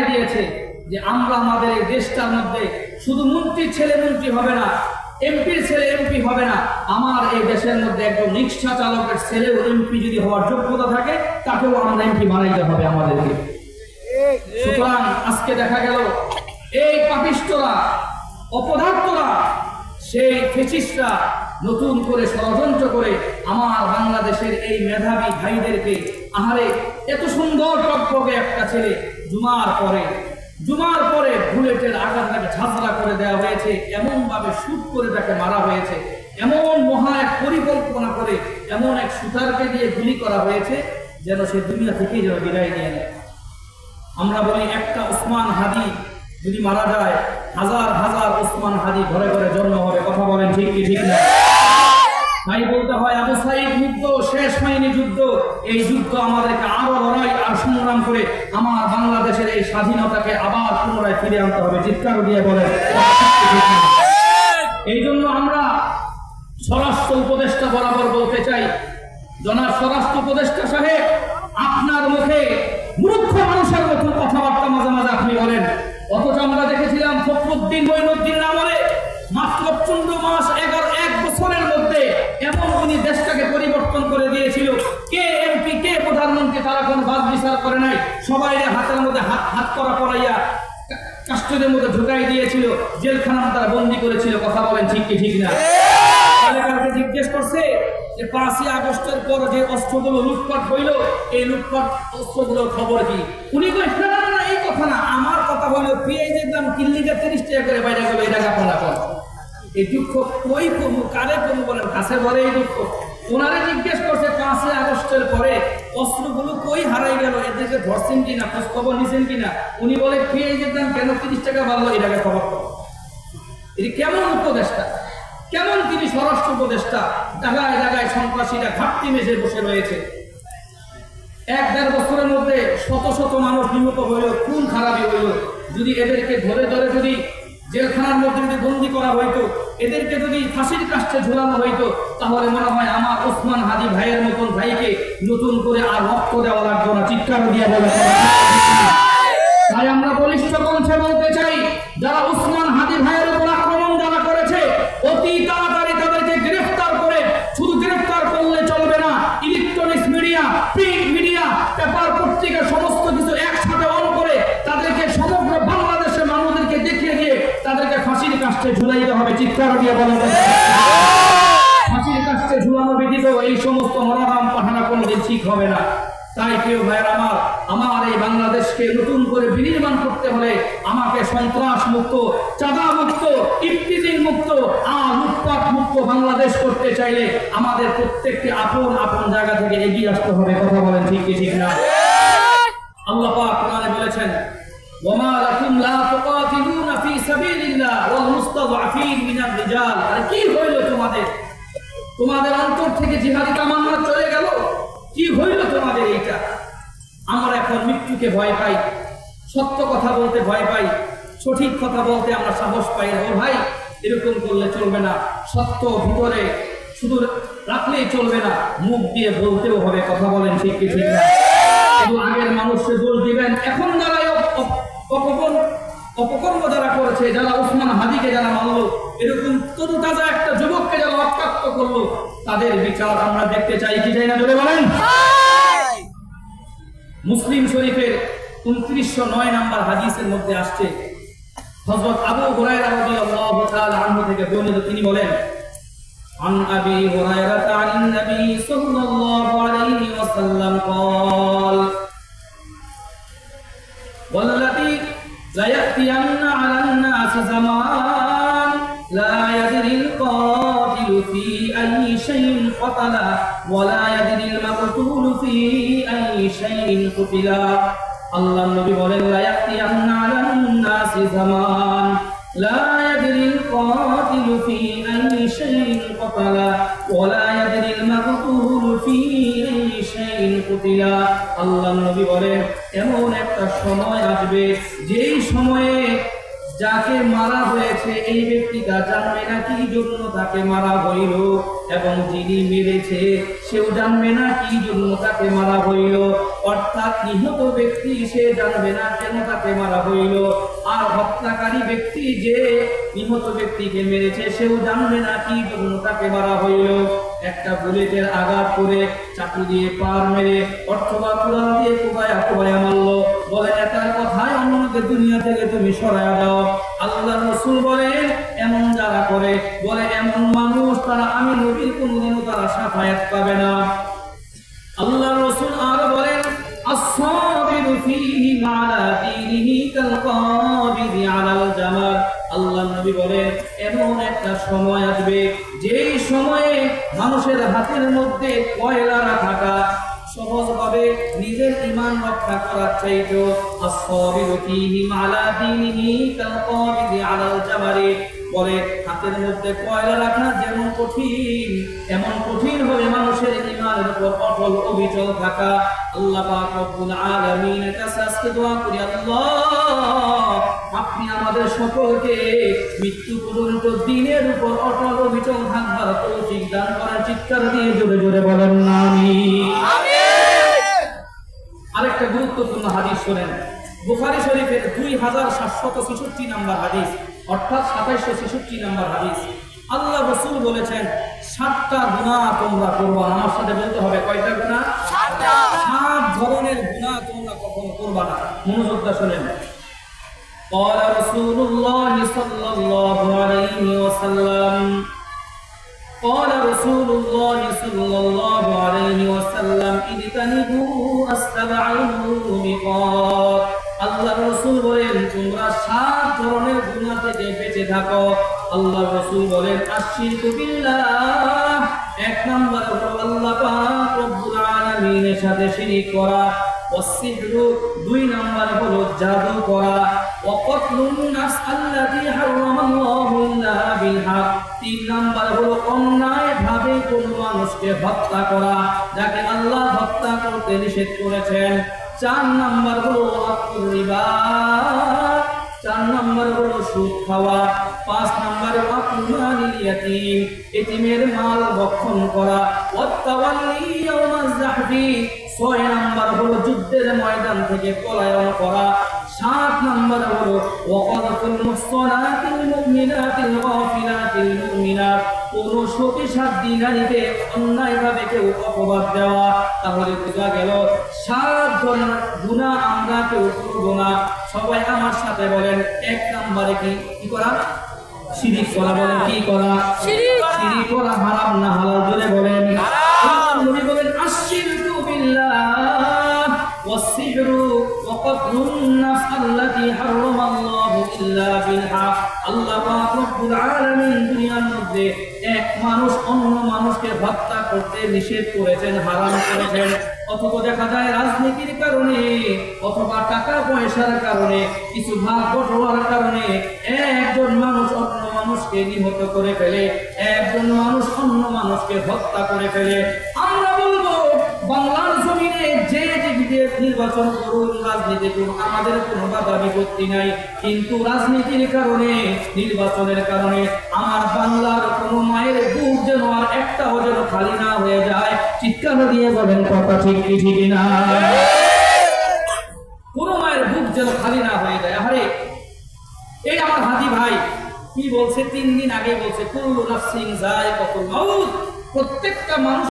দিয়েছে যে আমরা আমাদের এই দেশটার মধ্যে শুধু মন্ত্রীর ছেলে মন্ত্রী হবে না, এমপির ছেলে এমপি হবে না, আমার এই দেশের মধ্যে একজন রিক্সা চালকের ছেলেও এমপি যদি হওয়ার যোগ্যতা থাকে তাকেও আমরা এমপি বানাইতে হবে আমাদেরকে। সুতরাং আজকে দেখা গেল এই পাপিষ্ঠরা, অপদার্থরা, সেই ফেসিস্টরা নতুন করে ষড়যন্ত্র করে আমার বাংলাদেশের এই মেধাবী ভাইদেরকে, আহারে এত সুন্দর টকটকে একটা ছেলে জুমার পরে বুলেটের আঘাত তাকে ঝাঁঝরা করে দেওয়া হয়েছে, এমন ভাবে শুট করে তাকে মারা হয়েছে, এমন মহা এক পরিকল্পনা করে এমন এক শুটারকে দিয়ে গুলি করা হয়েছে যেন সে দুনিয়া থেকেই যেন বিদায় নিয়ে নেয়। আমরা বলি একটা ওসমান হাদি যদি মারা যায়, হাজার হাজার ওসমান হাদি ঘরে ঘরে জন্ম হবে। কথা বলেন ঠিক কি ঠিক না? তাই বলতে হয় আবু সাইদ মুক্ত, শেষ হয়নি যুদ্ধ। এই যুদ্ধ আমাদেরকে আরো লড়াই আর সংগ্রাম করে আমার বাংলাদেশের এই স্বাধীনতাকে আবার পুনরায় ফিরে আনতে হবে। চিৎকার দিয়ে বলেন। এই জন্য আমরা স্বরাষ্ট্র উপদেষ্টা বরাবর বলতে চাই, জনাব স্বরাষ্ট্র উপদেষ্টা সাহেব, আপনার মুখে মূর্খ মানুষের মতো কথাবার্তা মাঝে মাঝে আপনি বলেন, অথচ আমরা দেখেছিলাম ফখরুদ্দিন মঈনুদ্দিনের আমলে মাত্র 15 মাস 1 বছরের মধ্যে এমন উনি দেশটাকে পরিবর্তন করে দিয়েছিল। কে এমপি কে প্রধানমন্ত্রী তারা কোনো বাদ বিচার করে নাই, সবাই হাতের মধ্যে হাত করা পড়াইয়া কাস্টডির মধ্যে ঢুকাই দিয়েছিল, জেলখানার তারা বন্দী করেছিল। কথা বলেন ঠিক কি ঠিক না? কালকে জিজ্ঞেস করছে যে 5ই আগস্টের পর যে অস্ত্রগুলো লুটপাট হইল, এই লুটপাট অস্ত্রগুলোর খবর কি? উনি কইছেন না এই কথা না, আমার কথা হলো পেঁয়াজের দাম কিল্লিকে 30 টাকা করে বাইরে গেল, এই টাকা পড়া কর। এই দুঃখ কই কমু, কারে কমু বলেন? কাছে বলে এই দুঃখ। ওনারে জিজ্ঞেস করছে 5ই আগস্টের পরে অস্ত্রগুলো কই হারাই গেল, এদেরকে ধরছেন কিনা, খোঁজ খবর নিছেন কিনা? উনি বলে পেঁয়াজের দাম কেন 30 টাকা বাড়লো, এই টাকা খবর কর। এটি কেমন উপদেষ্টা, কেমন তিনি স্বরাষ্ট্র উপদেষ্টা? জায়গায় জায়গায় সন্ত্রাসীরা ঘাপটি মেঝে বসে রয়েছে। 1-1.5 বছরের মধ্যে শত শত মানুষ নিহত হইল, খুন খারাপি হইল। যদি এদেরকে ধরে ধরে যদি জেলখানার মধ্যে যদি বন্দী করা হইতো, এদেরকে যদি ফাঁসির কাষ্ঠে ঝুলানো হইতো, তাহলে মনে হয় আমার ওসমান হাদি ভাইয়ের মতন ভাইকে নতুন করে আর রক্ত দেওয়া লাগতো না। চিৎকার দিয়ে বলে। তাই আমরা বলিষ্ঠ কণ্ঠে বলতে চাই, যারা ওসমান হাদি ভাইয়ের উপর আক্রমণ যারা করেছে, অতি তাড়াতাড়ি তাদেরকে গ্রেফতার করে, শুধু গ্রেফতার করলে চলবে না, electronics media, print media, paper পত্রিকা সমস্ত কিছু একসাথে অন করে তাদেরকে সমগ্র বাংলাদেশের মানুষদেরকে দেখিয়ে দিয়ে তাদেরকে ফাঁসির কাষ্ঠে ঝুলাইতে হবে। চিৎকার দিয়ে বলেন। ফাঁসির কাষ্ঠে ঝুলানো ব্যতীত এই সমস্ত নরহাম পাঠানা কোনোদিন ঠিক হবে না। তাই প্রিয় ভাইয়ের আমার এই বাংলাদেশকে নতুন করে বিনির্মাণ করতে হলে আমাকে সন্ত্রাস মুক্ত, চাঁদা মুক্ত, ইফতিজিং মুক্ত আর লুটপাট মুক্ত বাংলাদেশ করতে চাইলে আমাদের প্রত্যেককে আপন আপন জায়গা থেকে এগিয়ে আসতে হবে। কথা বলেন ঠিক কি ঠিক না? আল্লাহ পাক কোরআনে বলেছেন, ওয়ামা লাকুম লা তুকাতিলুনা ফি সাবিলিল্লাহ ওয়াল মুস্তাযআফিন মিনার রিজাল। আর কি হইল তোমাদের অন্তর থেকে জিহাদি তামান্না চলে গেল? কি হইল তোমাদের এইটা? আমরা এখন মৃত্যুকে ভয় পাই, সত্য কথা বলতে ভয় পাই, সঠিক কথা বলতে আমরা সাহস পাই না। ও ভাই, এরকম করলে চলবে না। সত্য ভিতরে শুধু রাখলেই চলবে না, মুখ দিয়ে বলতেও হবে। কথা বলেন ঠিক কি ঠিক না? শুধু আগের মানুষকে দোষ দিবেন, এখন যারা অপকর্ম যারা করেছে, যারা ওসমান হাদিকে যারা মানলো, এরকম তরু তাজা একটা যুবককে যারা রক্তাক্ত করলো, তাদের বিচার আমরা দেখতে চাই কি চাই না? জোরে বলেন। মুসলিম শরীফের 2909 নম্বর হাদিসের মধ্যে আসছে, হযরত আবু হুরায়রা রাদিয়াল্লাহু তাআলা আনহু থেকে বর্ণিত, তিনি বলেন, আন আবি হুরায়রা আন নবী সাল্লাল্লাহু আলাইহি ওয়াসাল্লাম قال والذي لا يأتين على الناس زمان لا يدري القاتل في أي شيء قتل ولا يدري المقتول في أي شيء قتل। আল্লাহর নবী বলেন, لا يأتين على الناس زمان لا يدري القاتل في أي شيء قتل ولا يدري المقتول في أي شيء قتل। আল্লাহর নবী বলেন, এমন একটা সময় আসবে যেই সময়ে যাকে মারা হয়েছে এই ব্যক্তিটা জানবে না কি জন্য তাকে মারা হইল, এবং যিনি মেরেছে সেও জানবে না কি জন্য তাকে মারা হইল। অর্থাৎ নিহত ব্যক্তি সে জানবে না কেন তাকে মারা হইল, আর হত্যাকারী ব্যক্তি যে নিহত ব্যক্তিকে মেরেছে সেও জানবে না কি জন্য তাকে মারা হইল। একটা বুলেটের আঘাত করে চাকু দিয়ে পার মেরে অথবা কুড়াল দিয়ে কোবায়া মারলো, বলে এটার কথায় অন্যকে দুনিয়া থেকে তুমি সরায়া দাও। আল্লাহ রাসূল বলেন এমন যারা করে, বলে এমন মানুষ তারা আমি নবীর কোনদিনও তারা শাফায়াত পাবে না। আল্লাহ রাসূল আর বলেন as-sabiru fihi ma'ala dinihi kal-qabidi 'alal jamar। আল্লাহ নবী বলেন এমন একটা সময় আসবে যেই সময়ে মানুষের হাতের মধ্যে কয়লা রাখাটা সহজভাবে নিজের ঈমান রক্ষা করার চাইতো as-sabiru fihi ma'ala dinihi kal-qabidi 'alal jamar। বলে হাতের মধ্যে কয়লা রাখা যেমন কঠিন, এমন কঠিন হবে মানুষের ঈমানের উপর অটল অবিচল থাকা। আল্লাহ পাক রব্বুল আলামিনের কাছে আজকে দোয়া করি, আল্লাহ আপনি আমাদের সকলকে মৃত্যু পর্যন্ত দ্বীনের উপর অটল অবিচল থাকবার তৌফিক দান করেন। চিৎকার দিয়ে জোরে জোরে বলেন আমিন। আরেকটা গুরুত্বপূর্ণ হাদিস শোনেন, বুখারী শরীফের 2766 নম্বর হাদিস, অর্থাৎ 2766 নম্বর হাদিস। আল্লাহ রাসূল বলেছেন 7টা গুনাহ তোমরা করবা। আমার সাথে বলতে হবে কয়টা গুনাহ? 7টা। 7 ধরনের গুনাহ তোমরা কখনো করবা না। মনোযোগ দিয়ে শুনেন। قال رسول الله صلى الله عليه وسلم قال رسول الله صلى الله عليه وسلم اجتنبوا السبع الموبقات। আল্লাহ রাসূল বলেন তোমরা 7 ধরনের গুনাহ থেকে বেঁচে থাকো। আল্লাহ রাসূল বলেন আশরিকু বিল্লাহ, এক নাম্বার হলো আল্লাহ পাক রব্বুল আলামিনের সাথে শিরক করা। ওয়াসিহরু, 2 নাম্বার হলো জাদু করা। ওয়াকতলুন নাফস আল্লাতী হারামাল্লাহু ইল্লা বিল হক, 3 নাম্বার হলো অন্যায় ভাবে কোন মানুষকে হত্যা করা যাকে আল্লাহ হত্যা করতে নিষেধ করেছেন। 4 নাম্বার হলো আকুল রিবা, 4 নাম্বার হলো সুদ খাওয়া। 5 নাম্বার আকুল মালিল ইয়াতীম, এতিমের মাল ভক্ষণ করা। ওয়াতাওয়াল্লি ইয়াওমাজ যাহফি, 6 নাম্বার হলো যুদ্ধের ময়দান থেকে পলায়ন করা। 7 নাম্বার হলো ওয়াকাতুল মুহসানাতিল মুমিনাতিল গাফিলাতিল মুমিনাত, কোন সতী নারীকে অন্যায়ভাবে কেউ অপবাদ দেওয়া। তাহলে বোঝা গেল 7 ধরনের গুনাহ আমরা কেউ করব না। সবাই আমার সাথে বলেন, 1 নম্বরে কি করা? শিরক করা। বলেন কি করা? শিরক করা হারাম না হালাল? জোরে বলেন হারাম। নবী বলেন আশরিকু বিল্লাহ ওয়াসিহরু ওয়াকতলুন নাফস আল্লাতী হারামাল্লাহু ইল্লা বিল হক। আল্লাহ পাক রব্বুল আলামিন দুনিয়ার মধ্যে এক মানুষ অন্য মানুষকে হত্যা করতে নিষেধ করেছেন, হারাম করেছেন। অথচ দেখা যায় রাজনীতির কারণে অথবা টাকা পয়সার কারণে কিছু ভাগ বটোয়ার কারণে একজন মানুষ অন্য মানুষকে নিহত করে ফেলে, একজন মানুষ অন্য মানুষকে হত্যা করে ফেলে। আমরা বলবো বাংলার জমিনে যে নির্বাচন করুন, রাজনীতি করুন, আমাদের কোনো বাধা বিপত্তি নাই। কিন্তু রাজনীতির কারণে, নির্বাচনের কারণে আমার বাংলার কোনো মায়ের বুক যেন আর একটাও যেন খালি না হয়ে যায়। চিৎকার দিয়ে বলেন কথা ঠিক কি ঠিক না? কোন মায়ের বুক যেন খালি না হয়ে যায়। আরে এই আমার হাদি ভাই কি বলছে 3 দিন আগে বলছে কুল্লু নাফসিন যায়কাতুল মাউত, প্রত্যেকটা মানুষ